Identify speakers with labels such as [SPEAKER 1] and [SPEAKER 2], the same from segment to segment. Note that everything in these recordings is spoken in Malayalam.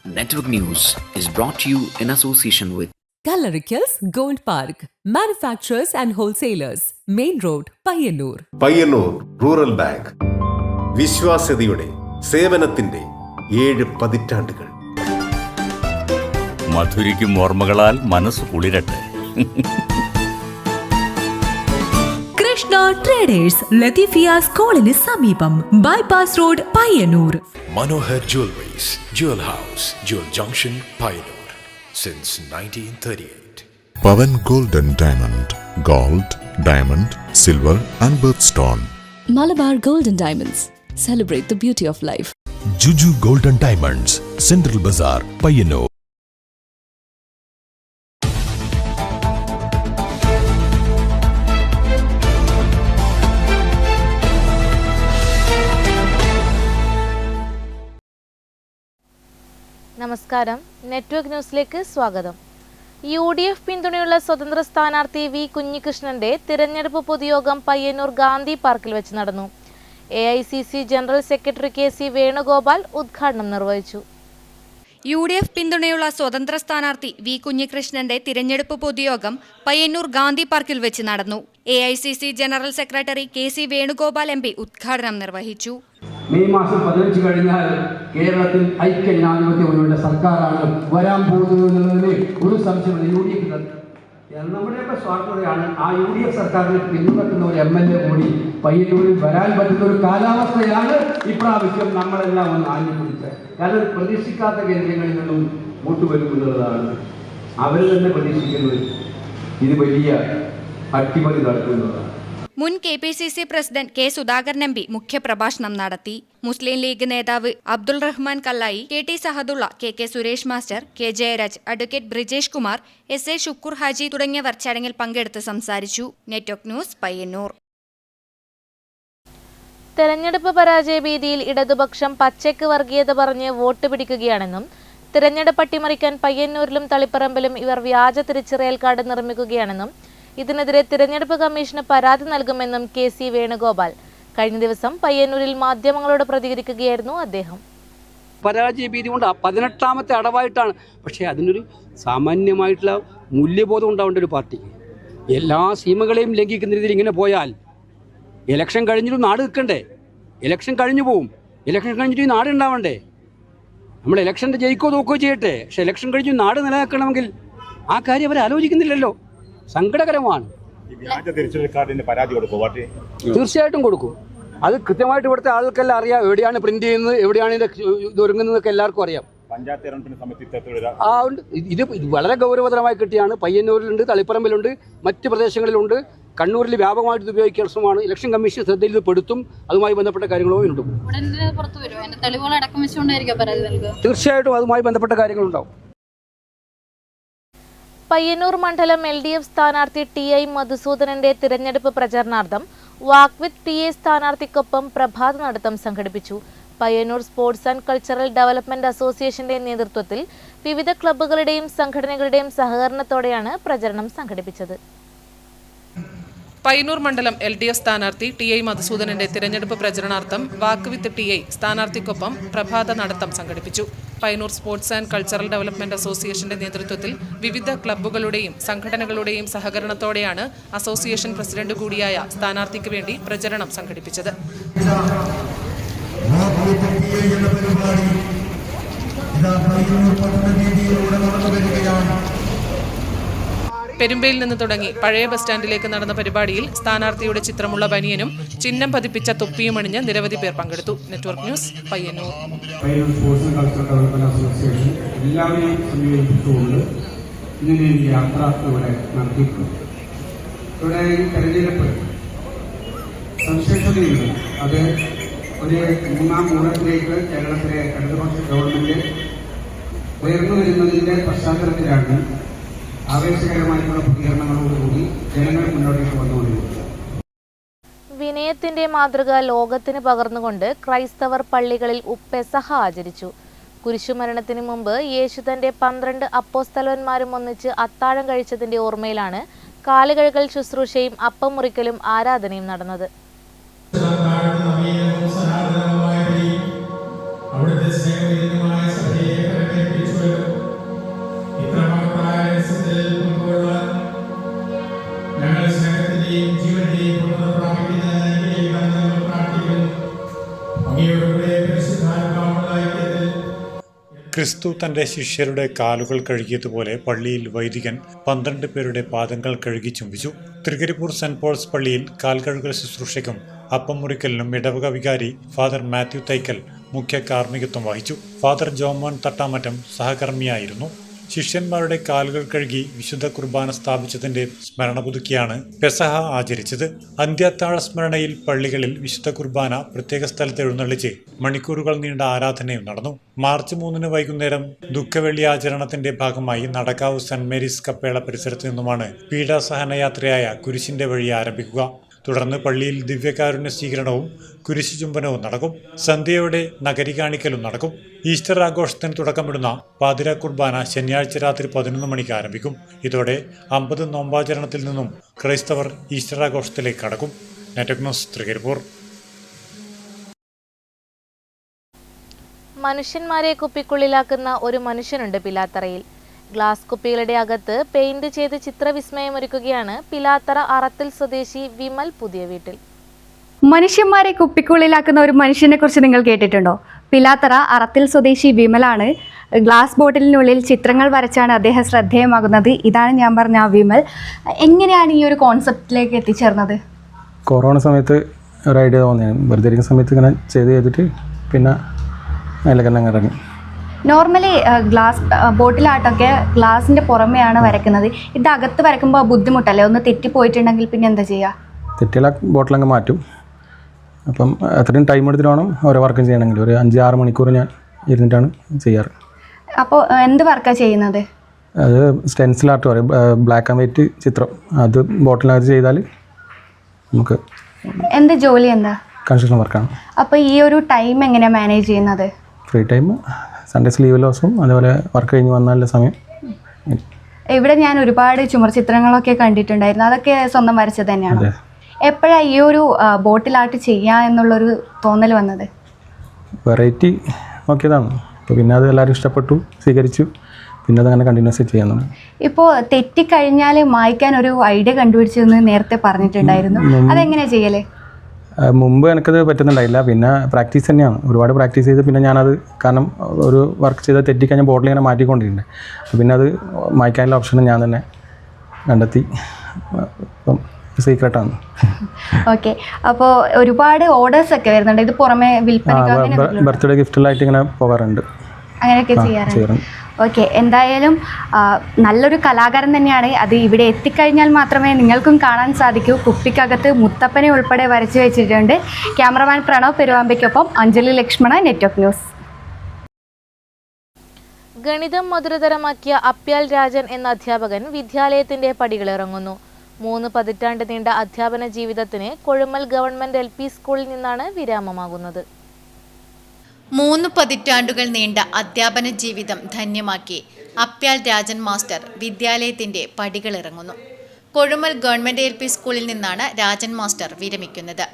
[SPEAKER 1] Network News is brought to you in association with
[SPEAKER 2] Coloricals Gold Park, manufacturers and wholesalers, Main Road, Payyannur.
[SPEAKER 3] Payyannur rural bank വിശ്വാസ്യതയുടെ സേവനത്തിന്റെ 7 പതിറ്റാണ്ടുകൾ.
[SPEAKER 4] മധുരിക്കും ഓർമ്മകളാൽ മനസ്സ് കുളിരട്ടെ.
[SPEAKER 2] കൃഷ്ണ ട്രേഡേഴ്സ്, ലത്തീഫിയ സ്കൂളിന് സമീപം, bypass road, Payyanur.
[SPEAKER 5] Manohar Jewelries, Jewel House, Jewel Junction, Pioneer, since 1938.
[SPEAKER 6] Pavan Gold and Diamond, Gold, Diamond, Silver and Birthstone.
[SPEAKER 7] Malabar Gold and Diamonds, celebrate the beauty of life.
[SPEAKER 5] Juju Gold and Diamonds, Central Bazaar, Payyanur.
[SPEAKER 8] നമസ്കാരം, നെറ്റ്വർക്ക് ന്യൂസിലേക്ക് സ്വാഗതം. UDF പിന്തുണയുള്ള സ്വതന്ത്ര സ്ഥാനാർത്ഥി വി കുഞ്ഞികൃഷ്ണന്റെ തിരഞ്ഞെടുപ്പ് പൊതുയോഗം പയ്യന്നൂർ ഗാന്ധി പാർക്കിൽ വെച്ച് നടന്നു. AICC general secretary KC Venugopal ഉദ്ഘാടനം നിർവഹിച്ചു.
[SPEAKER 9] UDF പിന്തുണയുള്ള സ്വതന്ത്ര സ്ഥാനാർത്ഥി വി കുഞ്ഞികൃഷ്ണന്റെ തിരഞ്ഞെടുപ്പ് പൊതുയോഗം പയ്യന്നൂർ ഗാന്ധി പാർക്കിൽ വെച്ച് നടന്നു. AICC general secretary KC Venugopal MP ഉദ്ഘാടനം നിർവഹിച്ചു.
[SPEAKER 10] മെയ് മാസം 15 കഴിഞ്ഞാൽ കേരളത്തിൽ ഐക്യജനാധിപത്യ മുന്നണിയുടെ സർക്കാരാണ് വരാൻ പോകുന്നതെന്നുള്ളതിന് ഒരു സംശയമില്ല. UDF നമ്മുടെയൊക്കെ സ്വാർത്ഥതയാണ്. ആ UDF സർക്കാരിനെ പിന്തുണക്കുന്ന ഒരു MLA കൂടി പയ്യന്നൂരിൽ വരാൻ പറ്റുന്ന ഒരു കാലാവസ്ഥയാണ് ഇപ്രാവശ്യം നമ്മളെല്ലാം ഒന്ന് ആഞ്ഞുപിടിച്ചത്. കാരണം പ്രതീക്ഷിക്കാത്ത കേന്ദ്രങ്ങളിൽ നിന്നും വോട്ട് വരുമെന്നുള്ളതാണ്. അവർ തന്നെ പ്രതീക്ഷിക്കുന്നത് ഇത് വലിയ അട്ടിമറി നടത്തുന്നതാണ്.
[SPEAKER 9] മുൻ KPCC president K Sudhakaran MP മുഖ്യപ്രഭാഷണം നടത്തി. മുസ്ലിം ലീഗ് നേതാവ് Abdul Rahman Kallayi, KT Sahadulla, KK Suresh master, K Jayaraj, advocate Brijesh Kumar, SA Shukkur Haji തുടങ്ങിയവർ ചടങ്ങിൽ പങ്കെടുത്ത് സംസാരിച്ചു. Network news, Payyanur.
[SPEAKER 8] തെരഞ്ഞെടുപ്പ് പരാജയ ഭീതിയിൽ ഇടതുപക്ഷം പച്ചയ്ക്ക് വർഗീയത പറഞ്ഞ് വോട്ട് പിടിക്കുകയാണെന്നും തിരഞ്ഞെടുപ്പ് അട്ടിമറിക്കാൻ പയ്യന്നൂരിലും തളിപ്പറമ്പിലും ഇവർ വ്യാജ തിരിച്ചറിയൽ കാർഡ് നിർമ്മിക്കുകയാണെന്നും ഇതിനെതിരെ തിരഞ്ഞെടുപ്പ് കമ്മീഷന് പരാതി നൽകുമെന്നും KC വേണുഗോപാൽ കഴിഞ്ഞ ദിവസം പയ്യന്നൂരിൽ മാധ്യമങ്ങളോട് പ്രതികരിക്കുകയായിരുന്നു അദ്ദേഹം.
[SPEAKER 10] പരാജയ ഭീതി കൊണ്ട് 18ാമത്തെ അടവായിട്ടാണ്. പക്ഷേ അതിനൊരു സാമാന്യമായിട്ടുള്ള മൂല്യബോധം ഉണ്ടാവേണ്ട ഒരു പാർട്ടിക്ക്. എല്ലാ സീമകളെയും ലംഘിക്കുന്ന രീതിയിൽ ഇങ്ങനെ പോയാൽ ഇലക്ഷൻ കഴിഞ്ഞിട്ട് നാട് നിൽക്കണ്ടേ? ഇലക്ഷൻ കഴിഞ്ഞു പോവും. ഇലക്ഷൻ കഴിഞ്ഞിട്ട് നാട് ഉണ്ടാവണ്ടേ? നമ്മൾ ഇലക്ഷൻ്റെ ജയിക്കോ തോക്കോ ചെയ്യട്ടെ, പക്ഷെ ഇലക്ഷൻ കഴിഞ്ഞ് നാട് നിലനിൽക്കണമെങ്കിൽ ആ കാര്യം അവർ ആലോചിക്കുന്നില്ലല്ലോ. സങ്കടകരമാണ്. തീർച്ചയായിട്ടും കൊടുക്കും. അത് കൃത്യമായിട്ട് ഇവിടുത്തെ ആൾക്കെല്ലാം അറിയാം. എവിടെയാണ് പ്രിന്റ് ചെയ്യുന്നത്, എവിടെയാണ് ഇത് ഒരുങ്ങുന്നതൊക്കെ എല്ലാവർക്കും അറിയാം. ഇത് വളരെ ഗൗരവതരമായി കിട്ടിയാണ്. പയ്യന്നൂരിലുണ്ട്, തളിപ്പറമ്പിലുണ്ട്, മറ്റ് പ്രദേശങ്ങളിലുണ്ട്. കണ്ണൂരിൽ വ്യാപകമായിട്ട് ഇത് ഉപയോഗിക്കാൻ ശ്രമമാണ്. ഇലക്ഷൻ കമ്മീഷൻ ശ്രദ്ധയിൽ ഇത് പെടുത്തും. അതുമായി ബന്ധപ്പെട്ട കാര്യങ്ങളോ ഉണ്ട്. തീർച്ചയായിട്ടും അതുമായി ബന്ധപ്പെട്ട കാര്യങ്ങളുണ്ടാവും.
[SPEAKER 8] പയ്യന്നൂർ മണ്ഡലം LDF സ്ഥാനാർത്ഥി TI മധുസൂദനന്റെ തിരഞ്ഞെടുപ്പ് പ്രചരണാർത്ഥം വാക്ക് വിത്ത് PA സ്ഥാനാർത്ഥിക്കൊപ്പം പ്രഭാത നടത്തം സംഘടിപ്പിച്ചു. Payyanur sports and cultural development അസോസിയേഷന്റെ നേതൃത്വത്തിൽ വിവിധ ക്ലബ്ബുകളുടെയും സംഘടനകളുടെയും സഹകരണത്തോടെയാണ് പ്രചരണം സംഘടിപ്പിച്ചത്.
[SPEAKER 11] പയ്യന്നൂർ മണ്ഡലം LDF സ്ഥാനാർത്ഥി TI മധുസൂദനന്റെ തിരഞ്ഞെടുപ്പ് പ്രചരണാർത്ഥം വാക്ക് വിത്ത് TI സ്ഥാനാർത്ഥിക്കൊപ്പം പ്രഭാത നടത്തം സംഘടിപ്പിച്ചു. Payyanur sports and cultural development അസോസിയേഷന്റെ നേതൃത്വത്തിൽ വിവിധ ക്ലബ്ബുകളുടെയും സംഘടനകളുടെയും സഹകരണത്തോടെയാണ് അസോസിയേഷൻ പ്രസിഡന്റ് കൂടിയായ സ്ഥാനാർത്ഥിക്ക് വേണ്ടി പ്രചരണം സംഘടിപ്പിച്ചത്. പെരുമ്പയിൽ നിന്ന് തുടങ്ങി പഴയ ബസ് സ്റ്റാൻഡിലേക്ക് നടന്ന പരിപാടിയിൽ സ്ഥാനാർത്ഥിയുടെ ചിത്രമുള്ള ബനിയനും ചിഹ്നം പതിപ്പിച്ച തൊപ്പിയും അണിഞ്ഞ് നിരവധി പേർ പങ്കെടുത്തു. Network news, Payyanur.
[SPEAKER 10] Sports and cultural development association എല്ലാവരെയും സമീപിച്ചുകൊണ്ട് ഇതിനൊരു യാത്ര ഇവിടെ നടത്തിയിട്ടുണ്ട്. ഇവിടെ ഈ തെരഞ്ഞെടുപ്പ് സവിശേഷതയുണ്ട്. അത് ഒരു 3ാം ഊഴത്തിലേക്ക് കേരളത്തിലെ ഇടതുപക്ഷ ഗവൺമെന്റ് ഉയർന്നു വരുന്നതിന്റെ പശ്ചാത്തലത്തിലാണ് ആവേശകരമായിട്ടുള്ള പ്രതികരണങ്ങളോടുകൂടി ജനങ്ങൾ മുന്നോട്ടേക്ക് വന്നുകൊണ്ടിരിക്കുന്നത്.
[SPEAKER 8] വിനയത്തിന്റെ മാതൃക ലോകത്തിന് പകർന്നുകൊണ്ട് ക്രൈസ്തവർ പള്ളികളിൽ പെസഹ ആചരിച്ചു. കുരിശുമരണത്തിന് മുമ്പ് യേശു തന്റെ 12 അപ്പോസ്തലന്മാരും ഒന്നിച്ച് അത്താഴം കഴിച്ചതിന്റെ ഓർമ്മയിലാണ് കാലുകഴുകൽ ശുശ്രൂഷയും അപ്പം മുറിക്കലും ആരാധനയും നടന്നത്.
[SPEAKER 12] അവിടുത്തെ സ്നേഹമായ സഭയെ ക്രിസ്തു തന്റെ ശിഷ്യരുടെ കാലുകൾ കഴുകിയതുപോലെ പള്ളിയിൽ വൈദികൻ 12 പേരുടെ പാദങ്ങൾ കഴുകി ചുംബിച്ചു. തൃക്കരിപ്പൂർ സെന്റ് പോൾസ് പള്ളിയിൽ കാൽകഴുകൽ ശുശ്രൂഷയ്ക്കും അപ്പം മുറിക്കലിനും ഇടവക വികാരി ഫാദർ മാത്യു തൈക്കൽ മുഖ്യ കാർമ്മികത്വം വഹിച്ചു. ഫാദർ ജോമോൻ തട്ടാമറ്റം സഹകർമ്മിയായിരുന്നു. ശിഷ്യന്മാരുടെ കാലുകൾ കഴുകി വിശുദ്ധ കുർബാന സ്ഥാപിച്ചതിന്റെ സ്മരണ പുതുക്കിയാണ് പെസഹ ആചരിച്ചത്. അന്ത്യത്താഴ സ്മരണയിൽ പള്ളികളിൽ വിശുദ്ധ കുർബാന പ്രത്യേക സ്ഥലത്ത് എഴുന്നള്ളിച്ച് മണിക്കൂറുകൾ നീണ്ട ആരാധനയും നടന്നു. മാർച്ച് 3 വൈകുന്നേരം ദുഃഖവെള്ളി ആചരണത്തിന്റെ ഭാഗമായി നടക്കാവ് സെന്റ് മേരീസ് കപ്പേള പരിസരത്ത് നിന്നുമാണ് പീഡാസഹനയാത്രയായ കുരിശിന്റെ വഴി ആരംഭിക്കുക. തുടർന്ന് പള്ളിയിൽ ദിവ്യകാരുണ്യ സ്വീകരണവും കുരിശു ചുംബനവും നടക്കും. സന്ധ്യയോടെ നഗരി കാണിക്കലും നടക്കും. ഈസ്റ്റർ ആഘോഷത്തിന് തുടക്കമിടുന്ന പാതിര കുർബാന ശനിയാഴ്ച രാത്രി 11 മണിക്ക് ആരംഭിക്കും. ഇതോടെ 50 നോമ്പാചരണത്തിൽ നിന്നും ക്രൈസ്തവർ ഈസ്റ്റർ ആഘോഷത്തിലേക്ക് കടക്കും. Network news, Trikaripur.
[SPEAKER 8] മനുഷ്യന്മാരെ കുപ്പിക്കുള്ളിലാക്കുന്ന ഒരു മനുഷ്യനുണ്ട് പിലാത്തറയിൽ. ഗ്ലാസ് കുപ്പികളുടെ അകത്ത് പെയിന്റ് ചെയ്ത് ചിത്രവിസ്മയമൊരുക്കുകയാണ് പിലാത്തറ അറത്തിൽ സ്വദേശി വിമൽ പുതിയ വീട്ടിൽ.
[SPEAKER 9] മനുഷ്യന്മാരെ കുപ്പിക്കുള്ളിലാക്കുന്ന ഒരു മനുഷ്യനെ കുറിച്ച് നിങ്ങൾ കേട്ടിട്ടുണ്ടോ? പിലാത്തറ അറത്തിൽ സ്വദേശി വിമലാണ്. ഗ്ലാസ് ബോട്ടിലിനുള്ളിൽ ചിത്രങ്ങൾ വരച്ചാണ് അദ്ദേഹം ശ്രദ്ധേയമാകുന്നത്. ഇതാണ് ഞാൻ പറഞ്ഞ ആ വിമൽ. എങ്ങനെയാണ് ഈ ഒരു കോൺസെപ്റ്റിലേക്ക് എത്തിച്ചേർന്നത്?
[SPEAKER 13] കൊറോണ സമയത്ത് ഒരു ഐഡിയ തോന്നിയാണ്. വെറുതെ ഇരിക്കുന്ന സമയത്ത് ഇങ്ങനെ ചെയ്തിട്ട് പിന്നെ അതിലൊക്കെ ഇറങ്ങി.
[SPEAKER 9] നോർമലി ഗ്ലാസ് ബോട്ടിലാട്ടൊക്കെ ഗ്ലാസിൻ്റെ പുറമെയാണ് വരയ്ക്കുന്നത്. ഇത് അകത്ത് വരയ്ക്കുമ്പോൾ ബുദ്ധിമുട്ടല്ലേ? ഒന്ന് തെറ്റിപ്പോയിട്ടുണ്ടെങ്കിൽ പിന്നെ എന്താ ചെയ്യുക?
[SPEAKER 13] തെറ്റിയുള്ള ബോട്ടിലങ്ങ് മാറ്റും. അപ്പം അത്രയും ടൈം എടുത്തിട്ട് വേണം ഓരോ വർക്കും ചെയ്യണമെങ്കിൽ. ഒരു 5-6 മണിക്കൂർ ഞാൻ ഇരുന്നിട്ടാണ് ചെയ്യാറ്.
[SPEAKER 9] അപ്പോൾ എന്ത് വർക്കാണ് ചെയ്യുന്നത്?
[SPEAKER 13] അത് സ്റ്റെൻസിൽ ആർട്ട് പറയും, ബ്ലാക്ക് ആൻഡ് വൈറ്റ് ചിത്രം. അത് ബോട്ടിനകത്ത് ചെയ്താൽ നമുക്ക്.
[SPEAKER 9] എന്ത് ജോലി എന്താ?
[SPEAKER 13] കൺസ്ട്രക്ഷൻ വർക്കാണ്.
[SPEAKER 9] അപ്പോൾ ഈ ഒരു ടൈം എങ്ങനെയാണ് മാനേജ് ചെയ്യുന്നത്?
[SPEAKER 13] ഫ്രീ ടൈം സൺഡേസ് ലീവ് ദിവസവും അതേപോലെ വർക്ക് കഴിഞ്ഞ് വന്നാലുള്ള സമയം.
[SPEAKER 9] ഇവിടെ ഞാൻ ഒരുപാട് ചുമർ ചിത്രങ്ങളൊക്കെ കണ്ടിട്ടുണ്ടായിരുന്നു. അതൊക്കെ സ്വന്തം വരച്ചത് തന്നെയാണ്. എപ്പോഴാണ് ഈ ഒരു ബോട്ടിലാട്ട് ചെയ്യുക എന്നുള്ളൊരു തോന്നൽ വന്നത്?
[SPEAKER 13] വെറൈറ്റി നോക്കിയതാണ്. അപ്പോൾ പിന്നെ അത് എല്ലാവരും ഇഷ്ടപ്പെട്ടു, സ്വീകരിച്ചു. പിന്നെ അതങ്ങനെ കണ്ടിന്യൂസ് ചെയ്യാൻ.
[SPEAKER 9] ഇപ്പോൾ തെറ്റിക്കഴിഞ്ഞാൽ മായ്ക്കാൻ ഒരു ഐഡിയ കണ്ടുപിടിച്ചെന്ന് നേരത്തെ പറഞ്ഞിട്ടുണ്ടായിരുന്നു. അതെങ്ങനെയാണ് ചെയ്യല്?
[SPEAKER 13] മുമ്പ് എനിക്കത് പറ്റുന്നുണ്ടായില്ല. പിന്നെ പ്രാക്ടീസ് തന്നെയാണ്. ഒരുപാട് പ്രാക്ടീസ് ചെയ്ത് പിന്നെ ഞാനത്, കാരണം ഒരു വർക്ക് ചെയ്ത് തെറ്റിക്കഴിഞ്ഞാൽ ബോട്ടിൽ ഇങ്ങനെ മാറ്റിക്കൊണ്ടിട്ടുണ്ട്. അപ്പോൾ പിന്നെ അത് മായ്ക്കാനുള്ള ഓപ്ഷൻ ഞാൻ തന്നെ കണ്ടെത്തി. ഇപ്പം സീക്രട്ടാണ്.
[SPEAKER 9] ഓക്കെ. അപ്പോൾ ഒരുപാട് ഓർഡേഴ്സൊക്കെ വരുന്നുണ്ട്. ഇത് പുറമെ വിൽപ്പന,
[SPEAKER 13] ബർത്ത്ഡേ ഗിഫ്റ്റുകളായിട്ട് ഇങ്ങനെ പോകാറുണ്ട്.
[SPEAKER 9] അങ്ങനെയൊക്കെ ചെയ്യാറുണ്ട്. ഓക്കെ. എന്തായാലും നല്ലൊരു കലാകാരൻ തന്നെയാണ്. അത് ഇവിടെ എത്തിക്കഴിഞ്ഞാൽ മാത്രമേ നിങ്ങൾക്കും കാണാൻ സാധിക്കൂ. കുപ്പിക്കകത്ത് മുത്തപ്പനെ ഉൾപ്പെടെ വരച്ചു വെച്ചിട്ടുണ്ട്. ക്യാമറമാൻ പ്രണവ് പെരുവാമ്പയ്ക്കൊപ്പം അഞ്ജലി ലക്ഷ്മണ, നെറ്റ്വർക്ക് ന്യൂസ്.
[SPEAKER 8] ഗണിതം മധുരതരമാക്കിയ അപ്യാൽ രാജൻ എന്ന അധ്യാപകൻ വിദ്യാലയത്തിന്റെ പടികളിറങ്ങുന്നു. 3 പതിറ്റാണ്ട് നീണ്ട അധ്യാപന ജീവിതത്തിന് കൊഴുമൽ ഗവൺമെന്റ് LP സ്കൂളിൽ നിന്നാണ് വിരാമമാകുന്നത്.
[SPEAKER 14] 3 പതിറ്റാണ്ടുകൾ നീണ്ട അധ്യാപന ജീവിതം ധന്യമാക്കി അപ്യാൽ Rajan master വിദ്യാലയത്തിന്റെ പടികളിറങ്ങുന്നു. Kozhummal government LP സ്കൂളിൽ നിന്നാണ് രാജൻ മാസ്റ്റർ വിരമിക്കുന്നത്.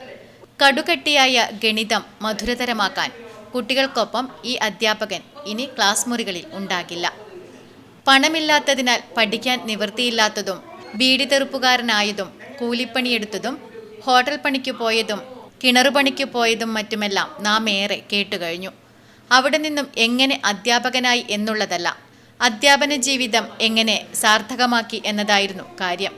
[SPEAKER 14] കടുകട്ടിയായ ഗണിതം മധുരതരമാക്കാൻ കുട്ടികൾക്കൊപ്പം ഈ അധ്യാപകൻ ഇനി ക്ലാസ് മുറികളിൽ ഉണ്ടാകില്ല. പണമില്ലാത്തതിനാൽ പഠിക്കാൻ നിവൃത്തിയില്ലാത്തതും ബീഡിതെറുപ്പുകാരനായതും കൂലിപ്പണിയെടുത്തതും ഹോട്ടൽ പണിക്കു പോയതും കിണറുപണിക്കു പോയതും മറ്റുമെല്ലാം നാം ഏറെ കേട്ടുകഴിഞ്ഞു. അവിടെ നിന്നും എങ്ങനെ അധ്യാപകനായി എന്നുള്ളതല്ല, അധ്യാപന ജീവിതം എങ്ങനെ സാർത്ഥകമാക്കി എന്നതായിരുന്നു കാര്യം.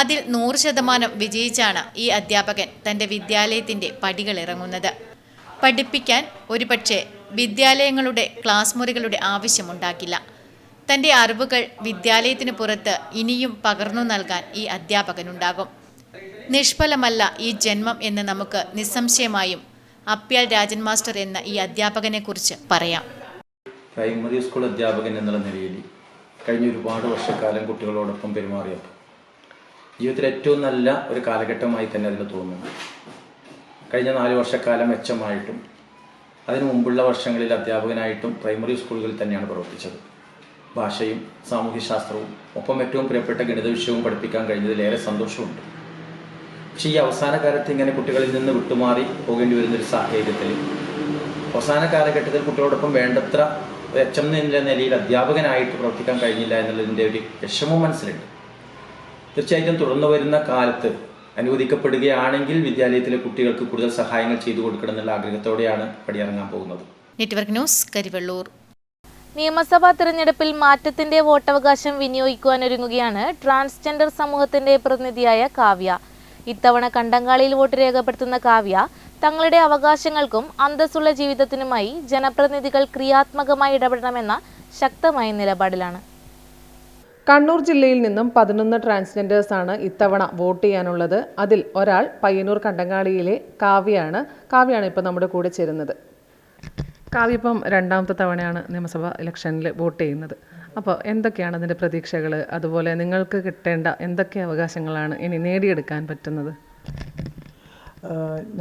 [SPEAKER 14] അതിൽ 100% വിജയിച്ചാണ് ഈ അധ്യാപകൻ തൻ്റെ വിദ്യാലയത്തിൻ്റെ പടികളിറങ്ങുന്നത്. പഠിപ്പിക്കാൻ ഒരുപക്ഷെ വിദ്യാലയങ്ങളുടെ ക്ലാസ് മുറികളുടെ ആവശ്യമുണ്ടാകില്ല. തൻ്റെ അറിവുകൾ വിദ്യാലയത്തിന് പുറത്ത് ഇനിയും പകർന്നു നൽകാൻ ഈ അധ്യാപകനുണ്ടാകും. നിഷ്ഫലമല്ല ഈ ജന്മം എന്ന് നമുക്ക് നിസ്സംശയമായും അപ്യാൽ രാജൻ മാസ്റ്റർ എന്ന ഈ അധ്യാപകനെ കുറിച്ച് പറയാം.
[SPEAKER 15] പ്രൈമറി സ്കൂൾ അധ്യാപകൻ എന്നുള്ള നിലയിൽ കഴിഞ്ഞ ഒരുപാട് വർഷക്കാലം കുട്ടികളോടൊപ്പം പെരുമാറിയപ്പോൾ ജീവിതത്തിൽ ഏറ്റവും നല്ല ഒരു കാലഘട്ടമായി തന്നെ അതിന് തോന്നുന്നു. കഴിഞ്ഞ 4 വർഷക്കാലം മെച്ചമായിട്ടും അതിനു മുമ്പുള്ള വർഷങ്ങളിൽ അധ്യാപകനായിട്ടും പ്രൈമറി സ്കൂളുകളിൽ തന്നെയാണ് പ്രവർത്തിച്ചത്. ഭാഷയും സാമൂഹ്യശാസ്ത്രവും ഒപ്പം ഏറ്റവും പ്രിയപ്പെട്ട ഗണിത വിഷയവും പഠിപ്പിക്കാൻ കഴിഞ്ഞതിലേറെ സന്തോഷമുണ്ട്. പക്ഷേ ഈ അവസാന കാലത്ത് ഇങ്ങനെ കുട്ടികളിൽ നിന്ന് വിട്ടുമാറി പോകേണ്ടി വരുന്നൊരു സാഹചര്യത്തിൽ അവസാന കാലഘട്ടത്തിൽ കുട്ടികളോടൊപ്പം വേണ്ടത്ര HM എന്ന നിലയിൽ അധ്യാപകനായിട്ട് പ്രവർത്തിക്കാൻ കഴിഞ്ഞില്ല എന്നുള്ളതിൻ്റെ ഒരു വിഷമവും മനസ്സിലുണ്ട്. തീർച്ചയായിട്ടും തുടർന്നു വരുന്ന കാലത്ത് അനുവദിക്കപ്പെടുകയാണെങ്കിൽ വിദ്യാലയത്തിലെ കുട്ടികൾക്ക് കൂടുതൽ സഹായങ്ങൾ ചെയ്തു കൊടുക്കണം എന്നുള്ള ആഗ്രഹത്തോടെയാണ് പടിയിറങ്ങാൻ പോകുന്നത്.
[SPEAKER 14] Network news, Karivellur.
[SPEAKER 8] നിയമസഭാ തിരഞ്ഞെടുപ്പിൽ മാറ്റത്തിന്റെ വോട്ടവകാശം വിനിയോഗിക്കുവാനൊരുങ്ങുകയാണ് ട്രാൻസ്ജെൻഡർ സമൂഹത്തിന്റെ പ്രതിനിധിയായ കാവ്യ. ഇത്തവണ കണ്ടങ്കാളിയിൽ വോട്ട് രേഖപ്പെടുത്തുന്ന കാവ്യ തങ്ങളുടെ അവകാശങ്ങൾക്കും അന്തസ്സുള്ള ജീവിതത്തിനുമായി ജനപ്രതിനിധികൾ ക്രിയാത്മകമായി ഇടപെടണമെന്ന ശക്തമായ നിലപാടിലാണ്.
[SPEAKER 11] കണ്ണൂർ ജില്ലയിൽ നിന്നും 11 ട്രാൻസ്ജെൻഡേഴ്സാണ് ഇത്തവണ വോട്ട് ചെയ്യാനുള്ളത്. അതിൽ ഒരാൾ പയ്യന്നൂർ കണ്ടങ്ങാളിയിലെ കാവ്യയാണ് ഇപ്പോൾ നമ്മുടെ കൂടെ ചേരുന്നത്. കാവ്യ ഇപ്പം 2ാമത്തെ തവണയാണ് നിയമസഭാ ഇലക്ഷനിൽ വോട്ട് ചെയ്യുന്നത്. അപ്പോൾ എന്തൊക്കെയാണ് അതിൻ്റെ പ്രതീക്ഷകൾ, അതുപോലെ നിങ്ങൾക്ക് കിട്ടേണ്ട എന്തൊക്കെ അവകാശങ്ങളാണ് ഇനി നേടിയെടുക്കാൻ പറ്റുന്നത്?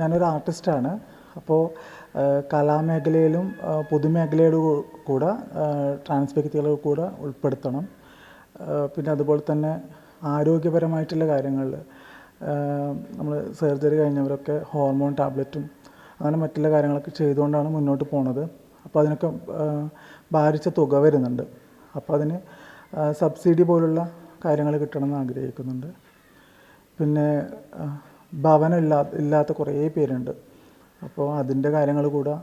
[SPEAKER 16] ഞാനൊരു ആർട്ടിസ്റ്റാണ്. അപ്പോൾ കലാമേഖലയിലും പൊതുമേഖലയുടെ കൂടെ ട്രാൻസ് വ്യക്തികളെ കൂടെ ഉൾപ്പെടുത്തണം. പിന്നെ അതുപോലെ തന്നെ ആരോഗ്യപരമായിട്ടുള്ള കാര്യങ്ങളിൽ നമ്മൾ സർജറി കഴിഞ്ഞവരൊക്കെ ഹോർമോൺ ടാബ്ലറ്റും അങ്ങനെ മറ്റുള്ള കാര്യങ്ങളൊക്കെ ചെയ്തുകൊണ്ടാണ് മുന്നോട്ട് പോകുന്നത്. അപ്പോൾ അതിനൊക്കെ ഭാരിച്ച തുക വരുന്നുണ്ട്. അപ്പോൾ അതിന് സബ്സിഡി പോലുള്ള കാര്യങ്ങൾ കിട്ടണമെന്ന് ആഗ്രഹിക്കുന്നുണ്ട്. പിന്നെ ഭവനം ഇല്ലാത്ത കുറേ പേരുണ്ട്. അപ്പോൾ അതിൻ്റെ കാര്യങ്ങൾ കൂടെ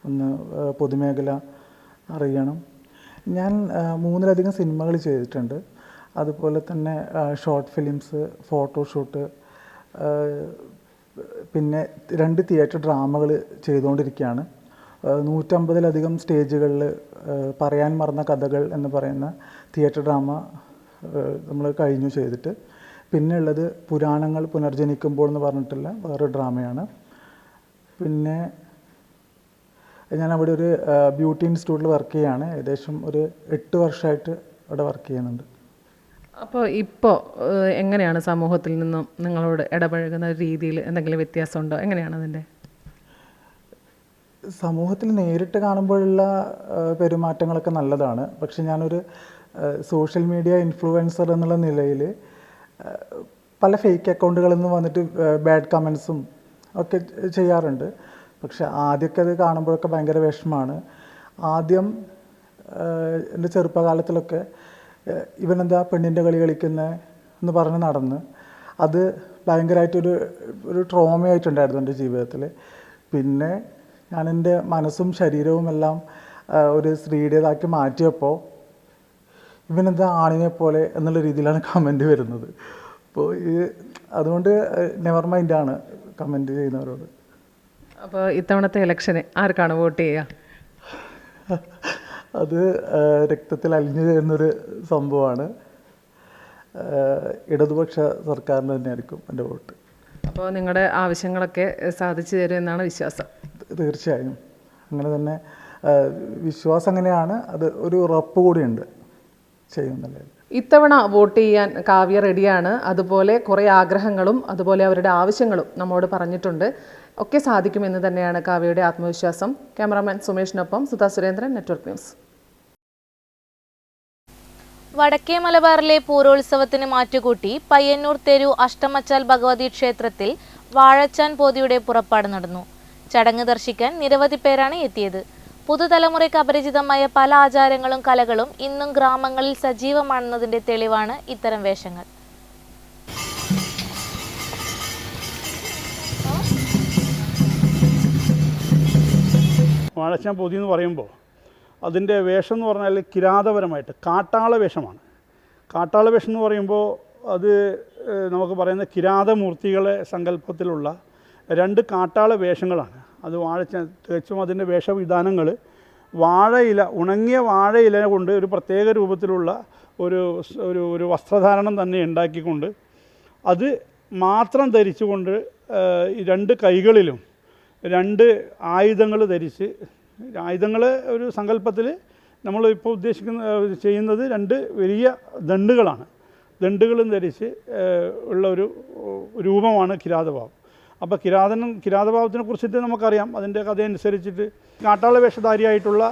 [SPEAKER 16] ഒന്ന് പൊതുമേഖല അറിയണം. ഞാൻ 3ലധികം സിനിമകൾ ചെയ്തിട്ടുണ്ട്. അതുപോലെ തന്നെ ഷോർട്ട് ഫിലിംസ്, ഫോട്ടോഷൂട്ട്, പിന്നെ 2 തിയേറ്റർ ഡ്രാമകൾ ചെയ്തുകൊണ്ടിരിക്കുകയാണ്. 150ലധികം സ്റ്റേജുകളിൽ പറയാൻ മറന്ന കഥകൾ എന്ന് പറയുന്ന തിയേറ്റർ ഡ്രാമ നമ്മൾ കഴിഞ്ഞു ചെയ്തിട്ട്. പിന്നെ ഉള്ളത് പുരാണങ്ങൾ പുനർജനിക്കുമ്പോൾ എന്ന് പറഞ്ഞിട്ടുള്ള വേറൊരു ഡ്രാമയാണ്. പിന്നെ ഞാൻ അവിടെ ഒരു ബ്യൂട്ടി ഇൻസ്റ്റിറ്റ്യൂട്ടിൽ വർക്ക് ചെയ്യുകയാണ്. ഏകദേശം ഒരു 8 വർഷമായിട്ട് അവിടെ വർക്ക് ചെയ്യുന്നുണ്ട്.
[SPEAKER 11] അപ്പോൾ ഇപ്പോൾ എങ്ങനെയാണ് സമൂഹത്തിൽ നിന്നും നിങ്ങളോട് ഇടപഴകുന്ന രീതിയിൽ എന്തെങ്കിലും വ്യത്യാസമുണ്ടോ? എങ്ങനെയാണ് അതിൻ്റെ?
[SPEAKER 16] സമൂഹത്തിൽ നേരിട്ട് കാണുമ്പോഴുള്ള പെരുമാറ്റങ്ങളൊക്കെ നല്ലതാണ്. പക്ഷെ ഞാനൊരു സോഷ്യൽ മീഡിയ ഇൻഫ്ലുവൻസർ എന്നുള്ള നിലയിൽ പല ഫേക്ക് അക്കൗണ്ടുകളിൽ നിന്ന് വന്നിട്ട് ബാഡ് കമൻസും ഒക്കെ ചെയ്യാറുണ്ട്. പക്ഷെ ആദ്യമൊക്കെ അത് കാണുമ്പോഴൊക്കെ ഭയങ്കര വിഷമമാണ്. ആദ്യം എൻ്റെ ചെറുപ്പകാലത്തിലൊക്കെ ഇവനെന്താ പെണ്ണിൻ്റെ കളി കളിക്കുന്നത് എന്ന് പറഞ്ഞ് നടന്ന് അത് ഭയങ്കരമായിട്ടൊരു ട്രോമയായിട്ടുണ്ടായിരുന്നു എൻ്റെ ജീവിതത്തിൽ. പിന്നെ ഞാൻ എൻ്റെ മനസ്സും ശരീരവും എല്ലാം ഒരു സ്ത്രീയുടേതാക്കി മാറ്റിയപ്പോൾ ഇവനെന്താ ആണിനെ പോലെ എന്നുള്ള രീതിയിലാണ് കമൻറ്റ് വരുന്നത്. അപ്പോൾ അതുകൊണ്ട് നെവർ മൈൻഡാണ് കമൻറ്റ് ചെയ്യുന്നവരോട്.
[SPEAKER 11] അപ്പോൾ ഇത്തവണത്തെ ഇലക്ഷന് ആർക്കാണ് വോട്ട് ചെയ്യുക?
[SPEAKER 16] അത് രക്തത്തിൽ അലിഞ്ഞു ചേരുന്നൊരു സംഭവമാണ്. ഇടതുപക്ഷ സർക്കാരിന് തന്നെയായിരിക്കും എൻ്റെ വോട്ട്.
[SPEAKER 11] അപ്പോൾ നിങ്ങളുടെ ആവശ്യങ്ങളൊക്കെ സാധിച്ചു തരുമെന്നാണ് വിശ്വാസം?
[SPEAKER 16] തീർച്ചയായും അങ്ങനെ തന്നെ വിശ്വാസം അങ്ങനെയാണ്. അത് ഒരു ഉറപ്പ് കൂടിയുണ്ട് ചെയ്യുന്നല്ലേ.
[SPEAKER 11] ഇത്തവണ വോട്ട് ചെയ്യാൻ കാവ്യ റെഡിയാണ്. അതുപോലെ കുറേ ആഗ്രഹങ്ങളും അതുപോലെ അവരുടെ ആവശ്യങ്ങളും നമ്മോട് പറഞ്ഞിട്ടുണ്ട്. ഒക്കെ സാധിക്കുമെന്ന് തന്നെയാണ് കാവ്യയുടെ ആത്മവിശ്വാസം. ക്യാമറാമാൻ സുമേഷിനൊപ്പം സുധാ സുരേന്ദ്രൻ, നെറ്റ്വർക്ക് ന്യൂസ്.
[SPEAKER 8] വടക്കേ മലബാറിലെ പൂരോത്സവത്തിന് മാറ്റുകൂട്ടി പയ്യന്നൂർ തെരു അഷ്ടമച്ചാൽ ഭഗവതി ക്ഷേത്രത്തിൽ വാഴച്ചാൻ പോതിയുടെ പുറപ്പാട് നടന്നു. ചടങ്ങ് ദർശിക്കാൻ നിരവധി പേരാണ് എത്തിയത്. പുതുതലമുറയ്ക്ക് അപരിചിതമായ പല ആചാരങ്ങളും കലകളും ഇന്നും ഗ്രാമങ്ങളിൽ സജീവമാണെന്നതിന്റെ തെളിവാണ് ഇത്തരം വേഷങ്ങൾ.
[SPEAKER 17] വാഴച്ചാൻ പൊതി എന്ന് പറയുമ്പോൾ അതിൻ്റെ വേഷം എന്ന് പറഞ്ഞാൽ കിരാതപരമായിട്ട് കാട്ടാള വേഷമാണ്. കാട്ടാള വേഷം എന്ന് പറയുമ്പോൾ അത് നമുക്ക് പറയുന്ന കിരാതമൂർത്തികളെ സങ്കല്പത്തിലുള്ള 2 കാട്ടാള വേഷങ്ങളാണ്. അത് വാഴച്ചാൻ തികച്ചും അതിൻ്റെ വേഷവിധാനങ്ങൾ വാഴയില, ഉണങ്ങിയ വാഴയില കൊണ്ട് ഒരു പ്രത്യേക രൂപത്തിലുള്ള ഒരു വസ്ത്രധാരണം തന്നെ ഉണ്ടാക്കിക്കൊണ്ട് അത് മാത്രം ധരിച്ചുകൊണ്ട് 2 കൈകളിലും 2 ആയുധങ്ങൾ ധരിച്ച്, ആയുധങ്ങൾ ഒരു സങ്കല്പത്തിൽ നമ്മൾ ഇപ്പോൾ ചെയ്യുന്നത് 2 വലിയ ദണ്ഡുകളാണ്. ദണ്ഡുകളും ധരിച്ച് ഉള്ള ഒരു രൂപമാണ് കിരാതഭാവം. അപ്പോൾ കിരാതഭാവത്തിനെ കുറിച്ചിട്ട് നമുക്കറിയാം. അതിൻ്റെ കഥയനുസരിച്ചിട്ട് കാട്ടാള വേഷധാരിയായിട്ടുള്ള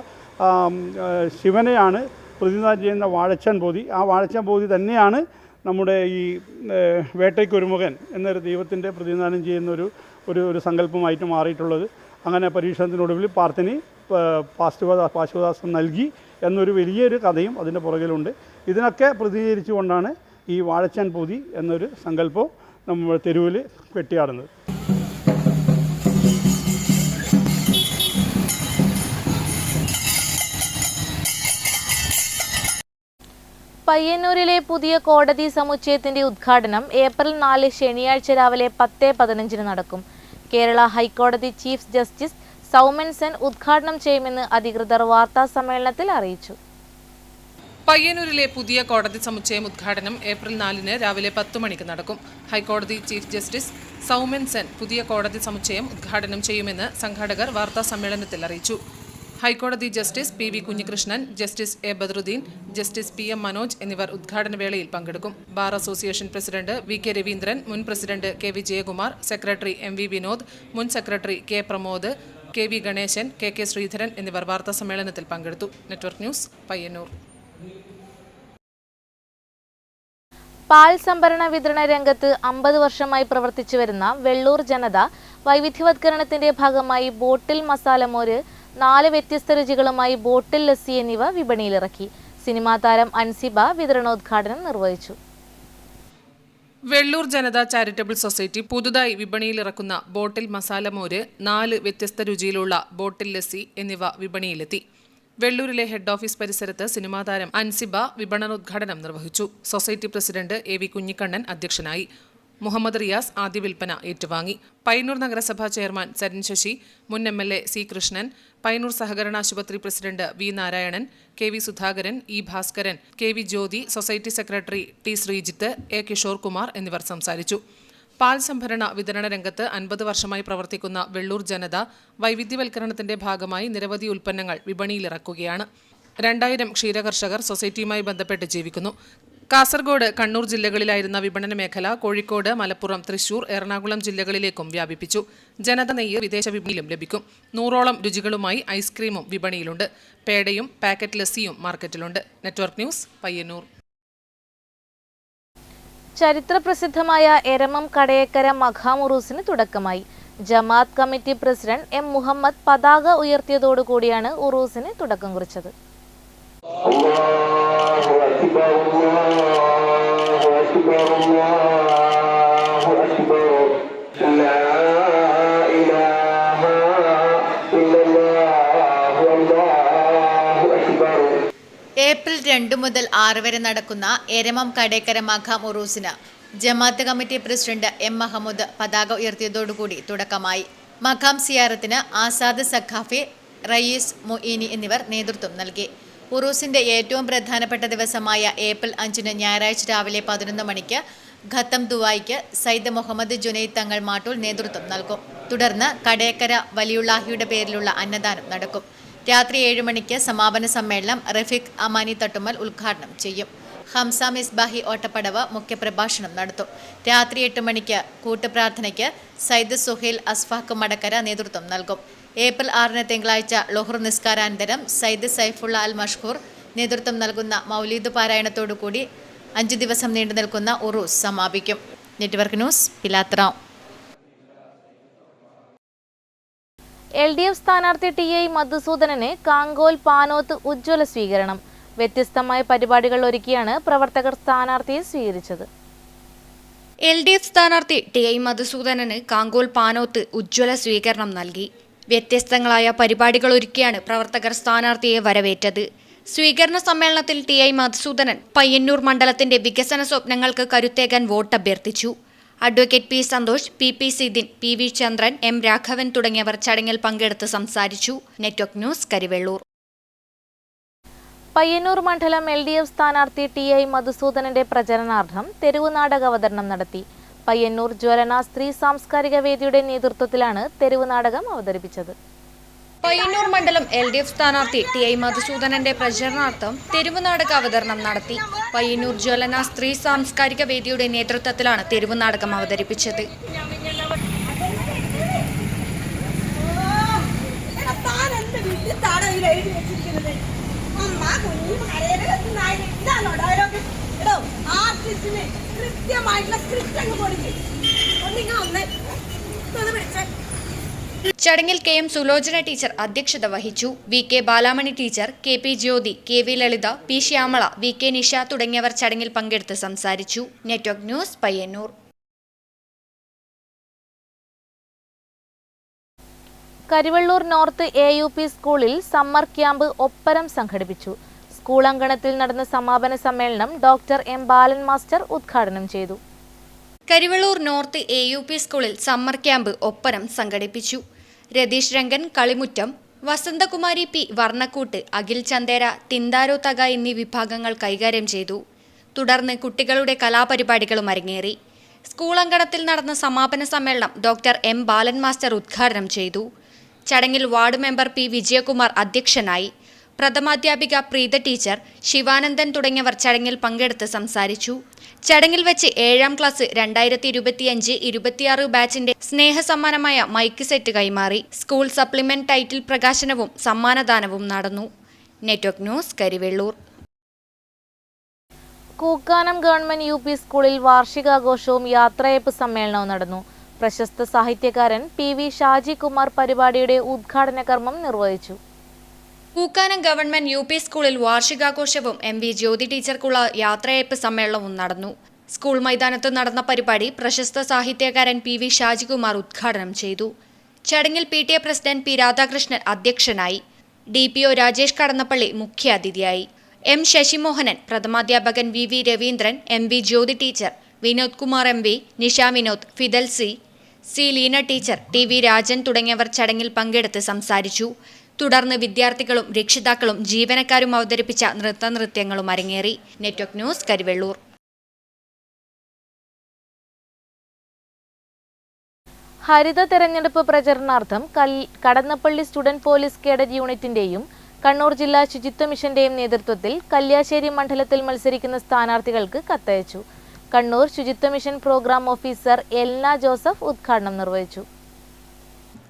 [SPEAKER 17] ശിവനെയാണ് പ്രതിനിധാനം ചെയ്യുന്ന വാഴച്ചാൻ പോതി. ആ വാഴച്ചാൻ പോതി തന്നെയാണ് നമ്മുടെ ഈ വേട്ടയ്ക്കൊരുമുഖൻ എന്നൊരു ദൈവത്തിൻ്റെ പ്രതിനിധാനം ചെയ്യുന്ന ഒരു സങ്കല്പമായിട്ട് മാറിയിട്ടുള്ളത്. അങ്ങനെ പരീക്ഷണത്തിനൊടുവിൽ പാർത്ഥിനി പാശുപതാസ്ത്രം നൽകി എന്നൊരു വലിയൊരു കഥയും അതിൻ്റെ പുറകിലുണ്ട്. ഇതിനൊക്കെ പ്രതിനിധീകരിച്ചുകൊണ്ടാണ് ഈ വാഴച്ചാൻ പോതി എന്നൊരു സങ്കല്പം നമ്മൾ തെരുവിൽ വെട്ടിയാടുന്നത്.
[SPEAKER 8] പയ്യന്നൂരിലെ പുതിയ കോടതി സമുച്ചയത്തിന്റെ ഉദ്ഘാടനം ഏപ്രിൽ 4 ശനിയാഴ്ച രാവിലെ 10:15 നടക്കും. കേരള ഹൈക്കോടതി ചീഫ് ജസ്റ്റിസ് സൗമൻ സെൻ ഉദ്ഘാടനം ചെയ്യുമെന്ന് അധികൃതർ വാർത്താ സമ്മേളനത്തിൽ അറിയിച്ചു.
[SPEAKER 11] പയ്യന്നൂരിലെ പുതിയ കോടതി സമുച്ചയം ഉദ്ഘാടനം ഏപ്രിൽ 4 രാവിലെ 10 മണിക്ക് നടക്കും. ഹൈക്കോടതി ചീഫ് ജസ്റ്റിസ് സൗമൻ സെൻ പുതിയ കോടതി സമുച്ചയം ഉദ്ഘാടനം ചെയ്യുമെന്ന് സംഘാടകർ വാർത്താ സമ്മേളനത്തിൽ അറിയിച്ചു. ഹൈക്കോടതി justice PV Kunhikrishnan, justice A Badaruddeen, justice PM Manoj എന്നിവർ ഉദ്ഘാടന വേളയിൽ പങ്കെടുക്കും. Bar association president VK Raveendran, മുൻ president KV Jayakumar, secretary MV Vinod, മുൻ secretary K Pramod, KV Ganesan, KK Sreedharan എന്നിവർ വാർത്താ സമ്മേളനത്തിൽ പങ്കെടുത്തു. Network news, Payyannur.
[SPEAKER 8] പാൽ സംഭരണ വിതരണ രംഗത്ത് 50 വർഷമായി പ്രവർത്തിച്ചു വരുന്ന വെള്ളൂർ ജനത വൈവിധ്യവത്കരണത്തിന്റെ ഭാഗമായി ബോട്ടിൽ മസാലമോര്, 4 വ്യത്യസ്ത രുചികളുമായി ബോട്ടിൽ ലസ്സി എന്നിവ വിപണിയിലിറക്കി. സിനിമാ താരം അൻസിബ വിതരണോദ്ഘാടനം നിർവഹിച്ചു.
[SPEAKER 11] വെള്ളൂർ ജനത ചാരിറ്റബിൾ സൊസൈറ്റി പുതുതായി വിപണിയിലിറക്കുന്ന ബോട്ടിൽ മസാലമോര്, 4 വ്യത്യസ്ത രുചിയിലുള്ള ബോട്ടിൽ ലസ്സി എന്നിവ വിപണിയിലെത്തി. വെള്ളൂരിലെ ഹെഡ് ഓഫീസ് പരിസരത്ത് സിനിമാ താരം അൻസിബ വിപണനോദ്ഘാടനം നിർവഹിച്ചു. സൊസൈറ്റി പ്രസിഡന്റ് AV കുഞ്ഞിക്കണ്ണൻ അധ്യക്ഷനായി. മുഹമ്മദ് റിയാസ് ആദ്യ വിൽപ്പന ഏറ്റുവാങ്ങി. പയ്യന്നൂർ നഗരസഭാ ചെയർമാൻ സരിൻ ശശി, മുൻ MLA C കൃഷ്ണൻ, പയ്യന്നൂർ സഹകരണ ആശുപത്രി president V Narayanan, KV Sudhakaran, E Bhaskaran, KV Jyothi, society secretary T Sreejith, A Kishore Kumar എന്നിവർ സംസാരിച്ചു. പാൽ സംഭരണ വിതരണ രംഗത്ത് 50 വർഷമായി പ്രവർത്തിക്കുന്ന വെള്ളൂർ ജനത വൈവിധ്യവൽക്കരണത്തിന്റെ ഭാഗമായി നിരവധി ഉൽപ്പന്നങ്ങൾ വിപണിയിലിറക്കുകയാണ്. 2000 ക്ഷീരകർഷകർ സൊസൈറ്റിയുമായി ബന്ധപ്പെട്ട് ജീവിക്കുന്നു. കാസർഗോഡ്, കണ്ണൂർ ജില്ലകളിലായിരുന്ന വിപണന മേഖല കോഴിക്കോട്, മലപ്പുറം, തൃശൂർ, എറണാകുളം ജില്ലകളിലേക്കും വ്യാപിപ്പിച്ചു. ജനത നെയ്യ് വിദേശ വിപണിയിലും ലഭിക്കും. 100ഓളം രുചികളുമായി ഐസ്ക്രീമും വിപണിയിലുണ്ട്. പേടയും പാക്കറ്റ് ലസ്സിയും മാർക്കറ്റിലുണ്ട്. Network news, Payyannur.
[SPEAKER 8] ചരിത്രപ്രസിദ്ധമായ എരമം കടയേക്കര മഖാം ഉറൂസിന് തുടക്കമായി. ജമാഅത്ത് കമ്മിറ്റി പ്രസിഡന്റ് M മുഹമ്മദ് പതാക ഉയർത്തിയതോടുകൂടിയാണ് ഉറൂസിന് തുടക്കം കുറിച്ചത്.
[SPEAKER 14] ഏപ്രിൽ 2 മുതൽ 6 വരെ നടക്കുന്ന എരമം കടേക്കര മഖാം ഉറൂസിന് ജമാഅത്ത് കമ്മിറ്റി പ്രസിഡന്റ് M മുഹമ്മദ് പതാക ഉയർത്തിയതോടുകൂടി തുടക്കമായി. മഖാം സിയാറത്തിന് ആസാദ് സഖാഫി, റയീസ് മുഈനി എന്നിവർ നേതൃത്വം നൽകി. ഉറൂസിന്റെ ഏറ്റവും പ്രധാനപ്പെട്ട ദിവസമായ ഏപ്രിൽ 5 ഞായറാഴ്ച രാവിലെ 11 മണിക്ക് ഖത്തം ദുആയ്ക്ക് സയ്യിദ് മുഹമ്മദ് ജുനൈദ് തങ്ങൾ മാട്ടൂൽ നേതൃത്വം നൽകും. തുടർന്ന് കടേക്കര വലിയുള്ളാഹിയുടെ പേരിലുള്ള അന്നദാനം നടക്കും. രാത്രി 7 മണിക്ക് സമാപന സമ്മേളനം റഫീഖ് അമാനി തട്ടുമ്മൽ ഉദ്ഘാടനം ചെയ്യും. ഹംസ മിസ്ബാഹി ഓട്ടപ്പടവ് മുഖ്യപ്രഭാഷണം നടത്തും. രാത്രി 8 മണിക്ക് കൂട്ടുപ്രാർത്ഥനയ്ക്ക് സയ്യിദ് സുഹൈൽ അസ്ഫാഖ് മടക്കര നേതൃത്വം നൽകും. ഏപ്രിൽ 6 തിങ്കളാഴ്ച ലൊഹർ നിസ്കാരാനന്തരം സയ്യിദ് സൈഫുള്ള അൽ മഷ്ഹൂർ നേതൃത്വം നൽകുന്ന മൗലീദ് പാരായണത്തോടുകൂടി 5 ദിവസം നീണ്ടു നിൽക്കുന്ന ഉറൂസ് സമാപിക്കും. Network news, Pilathara.
[SPEAKER 8] LDF സ്ഥാനാർത്ഥി TI മധുസൂദനന് കാങ്കോൽ പാനോത്ത് ഉജ്ജ്വല സ്വീകരണം. വ്യത്യസ്തമായ പരിപാടികൾ ഒരുക്കിയാണ് പ്രവർത്തകർ സ്ഥാനാർത്ഥിയെ സ്വീകരിച്ചത്.
[SPEAKER 9] LDF സ്ഥാനാർത്ഥി TI മധുസൂദനന് കാങ്കോൽ പാനോത്ത് ഉജ്ജ്വല സ്വീകരണം നൽകി. വ്യത്യസ്തങ്ങളായ പരിപാടികൾ ഒരുക്കിയാണ് പ്രവർത്തകർ സ്ഥാനാർത്ഥിയെ വരവേറ്റത്. സ്വീകരണ സമ്മേളനത്തിൽ TI മധുസൂദനൻ പയ്യന്നൂർ മണ്ഡലത്തിന്റെ വികസന സ്വപ്നങ്ങൾക്ക് കരുത്തേകാൻ വോട്ട് അഭ്യർത്ഥിച്ചു. Advocate P Santhosh, PP Sidhin, PV Chandran, M Raghavan തുടങ്ങിയവർ ചടങ്ങിൽ പങ്കെടുത്ത് സംസാരിച്ചു. Network news, Karivellur.
[SPEAKER 8] പയ്യന്നൂർ മണ്ഡലം LDF സ്ഥാനാർത്ഥി TI മധുസൂദനന്റെ പ്രചരണാർത്ഥം തെരുവ് നാടക അവതരണം നടത്തി. പയ്യന്നൂർ ജ്വലന സ്ത്രീ സാംസ്കാരിക വേദിയുടെ നേതൃത്വത്തിലാണ് തെരുവ് നാടകം അവതരിപ്പിച്ചത്.
[SPEAKER 9] പയ്യന്നൂർ മണ്ഡലം LDF സ്ഥാനാർത്ഥി TI മധുസൂദനന്റെ പ്രചരണാർത്ഥം തെരുവ് നാടക അവതരണം നടത്തി. പയ്യന്നൂർ ജ്വലന സ്ത്രീ സാംസ്കാരിക വേദിയുടെ നേതൃത്വത്തിലാണ് തെരുവ് നാടകം അവതരിപ്പിച്ചത്. ചടങ്ങിൽ KM സുലോചന ടീച്ചർ അധ്യക്ഷത വഹിച്ചു. VK Balamani teacher, KP Jyothi, KV Lalitha, P Shyamala, VK Nisha തുടങ്ങിയവർ ചടങ്ങിൽ പങ്കെടുത്ത് സംസാരിച്ചു. Network news, Payyanur.
[SPEAKER 8] Karivellur north AUP സ്കൂളിൽ സമ്മർ ക്യാമ്പ് ഒപ്പരം സംഘടിപ്പിച്ചു. സ്കൂൾ അങ്കണത്തിൽ നടന്ന സമാപന സമ്മേളനം ഡോക്ടർ എം ബാലൻ മാസ്റ്റർ ഉദ്ഘാടനം ചെയ്തു.
[SPEAKER 9] കരിവെള്ളൂർ നോർത്ത് AUP സ്കൂളിൽ സമ്മർ ക്യാമ്പ് ഒപ്പനം സംഘടിപ്പിച്ചു. രതീഷ് രംഗൻ കളിമുറ്റം, വസന്തകുമാരി P വർണ്ണക്കൂട്ട്, അഖിൽ ചന്ദേര, തിന്താരോ തക എന്നീ വിഭാഗങ്ങൾ കൈകാര്യം ചെയ്തു. തുടർന്ന് കുട്ടികളുടെ കലാപരിപാടികളും അരങ്ങേറി. സ്കൂൾ അങ്കണത്തിൽ നടന്ന സമാപന സമ്മേളനം ഡോക്ടർ എം ബാലൻ മാസ്റ്റർ ഉദ്ഘാടനം ചെയ്തു. ചടങ്ങിൽ വാർഡ് മെമ്പർ P വിജയകുമാർ അധ്യക്ഷനായി. പ്രഥമാധ്യാപിക പ്രീത ടീച്ചർ, ശിവാനന്ദൻ തുടങ്ങിയവർ ചടങ്ങിൽ പങ്കെടുത്ത് സംസാരിച്ചു. ചടങ്ങിൽ വെച്ച് 7ാം ക്ലാസ് 2025-26 ബാച്ചിന്റെ സ്നേഹസമ്മാനമായ മൈക്ക് സെറ്റ് കൈമാറി. സ്കൂൾ സപ്ലിമെന്റ് ടൈറ്റിൽ പ്രകാശനവും സമ്മാനദാനവും നടന്നു. Network news, Karivellur.
[SPEAKER 8] Kookkanam government UP സ്കൂളിൽ വാർഷികാഘോഷവും യാത്രയയപ്പ് സമ്മേളനവും നടന്നു. പ്രശസ്ത സാഹിത്യകാരൻ PV ഷാജി കുമാർ പരിപാടിയുടെ ഉദ്ഘാടന കർമ്മം നിർവഹിച്ചു.
[SPEAKER 9] കൂക്കാനം ഗവൺമെന്റ് UP സ്കൂളിൽ വാർഷികാഘോഷവും MV ജ്യോതി ടീച്ചർക്കുള്ള യാത്രയയപ്പ് സമ്മേളനവും നടന്നു. സ്കൂൾ മൈതാനത്ത് നടന്ന പരിപാടി പ്രശസ്ത സാഹിത്യകാരൻ PV ഷാജികുമാർ ഉദ്ഘാടനം ചെയ്തു. ചടങ്ങിൽ PTA പ്രസിഡന്റ് P രാധാകൃഷ്ണൻ അധ്യക്ഷനായി. DPO രാജേഷ് കടന്നപ്പള്ളി മുഖ്യാതിഥിയായി. M ശശിമോഹനൻ, പ്രഥമാധ്യാപകൻ VV Raveendran, MV Jyothi teacher, Vinod Kumar MV, Nisha Vinod, Fidel C Leena teacher, TV Rajan തുടങ്ങിയവർ ചടങ്ങിൽ പങ്കെടുത്ത് സംസാരിച്ചു. തുടർന്ന് വിദ്യാർത്ഥികളും രക്ഷിതാക്കളും ജീവനക്കാരും അവതരിപ്പിച്ച നൃത്തനൃത്യങ്ങളും അരങ്ങേറി. Network news, Karivellur.
[SPEAKER 8] ഹരിത തെരഞ്ഞെടുപ്പ് പ്രചരണാർത്ഥം കടന്നപ്പള്ളി സ്റ്റുഡന്റ് പോലീസ് കേഡറ്റ് യൂണിറ്റിന്റെയും കണ്ണൂർ ജില്ലാ ശുചിത്വ മിഷന്റെയും നേതൃത്വത്തിൽ കല്യാശ്ശേരി മണ്ഡലത്തിൽ മത്സരിക്കുന്ന സ്ഥാനാർത്ഥികൾക്ക് കത്തയച്ചു. കണ്ണൂർ ശുചിത്വ mission programme officer Elna Joseph ഉദ്ഘാടനം നിർവഹിച്ചു.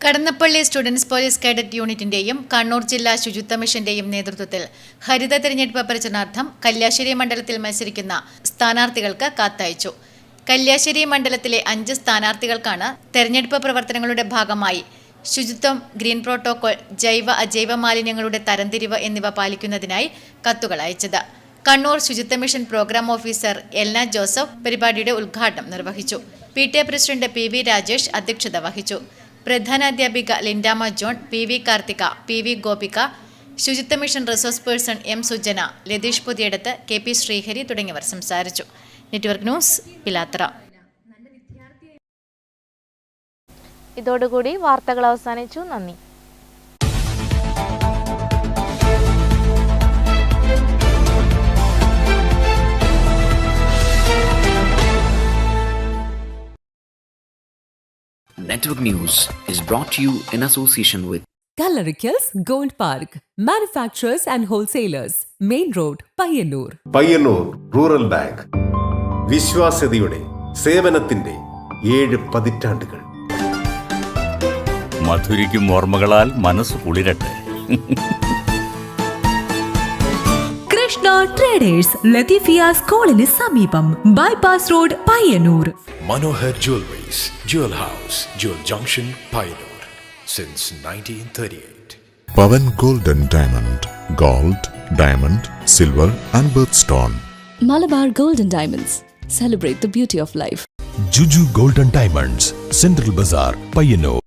[SPEAKER 14] കടന്നപ്പള്ളി സ്റ്റുഡൻസ് പോലീസ് കേഡറ്റ് യൂണിറ്റിന്റെയും കണ്ണൂർ ജില്ലാ ശുചിത്വ മിഷന്റെയും നേതൃത്വത്തിൽ ഹരിത തെരഞ്ഞെടുപ്പ് പ്രചരണാർത്ഥം കല്യാശ്ശേരി മണ്ഡലത്തിൽ മത്സരിക്കുന്ന സ്ഥാനാർത്ഥികൾക്ക് കത്തയച്ചു. കല്യാശ്ശേരി മണ്ഡലത്തിലെ 5 സ്ഥാനാർത്ഥികൾക്കാണ് തെരഞ്ഞെടുപ്പ് പ്രവർത്തനങ്ങളുടെ ഭാഗമായി ശുചിത്വം, ഗ്രീൻ പ്രോട്ടോകോൾ, ജൈവ അജൈവ മാലിന്യങ്ങളുടെ തരംതിരിവ് എന്നിവ പാലിക്കുന്നതിനായി കത്തുകൾ അയച്ചത്. കണ്ണൂർ ശുചിത്വ mission programme officer Elna Joseph പരിപാടിയുടെ ഉദ്ഘാടനം നിർവഹിച്ചു. PTA പ്രസിഡന്റ് PV രാജേഷ് അധ്യക്ഷത വഹിച്ചു. പ്രധാനാധ്യാപിക ലിൻഡാമ ജോൺ, PV കാർത്തിക, PV ഗോപിക, ശുചിത്വ mission resource person M Sujana, Latheesh Puthiyadath, KP Sreehari തുടങ്ങിയവർ സംസാരിച്ചു. Network news, Pilathara.
[SPEAKER 8] ഇതോടുകൂടി വാർത്തകൾ അവസാനിച്ചു. നന്ദി.
[SPEAKER 1] Network News is brought to you in association with
[SPEAKER 2] Gallericals Gold Park, manufacturers and wholesalers, Main Road, Payyannur.
[SPEAKER 3] Payyannur rural bank. വിശ്വാസ്യതയുടെ സേവനത്തിന്റെ 7 പതിറ്റാണ്ടുകൾ.
[SPEAKER 4] മധുരിക്കും ഓർമ്മകളാൽ മനസ്സ് കുളിരട്ടെ.
[SPEAKER 2] കൃഷ്ണ ട്രേഡേഴ്സ്, ലത്തീഫിയ സ്കൂളിന് സമീപം, bypass road, Payyanur.
[SPEAKER 5] Manohar Jewelries, Jewel House, Jewel Junction, Pioneer, since 1938.
[SPEAKER 6] Pavan Golden Diamond, Gold, Diamond, Silver and Birthstone.
[SPEAKER 7] Malabar Golden Diamonds. Celebrate the beauty of life.
[SPEAKER 5] Juju Golden Diamonds, Central Bazaar, Payyanur.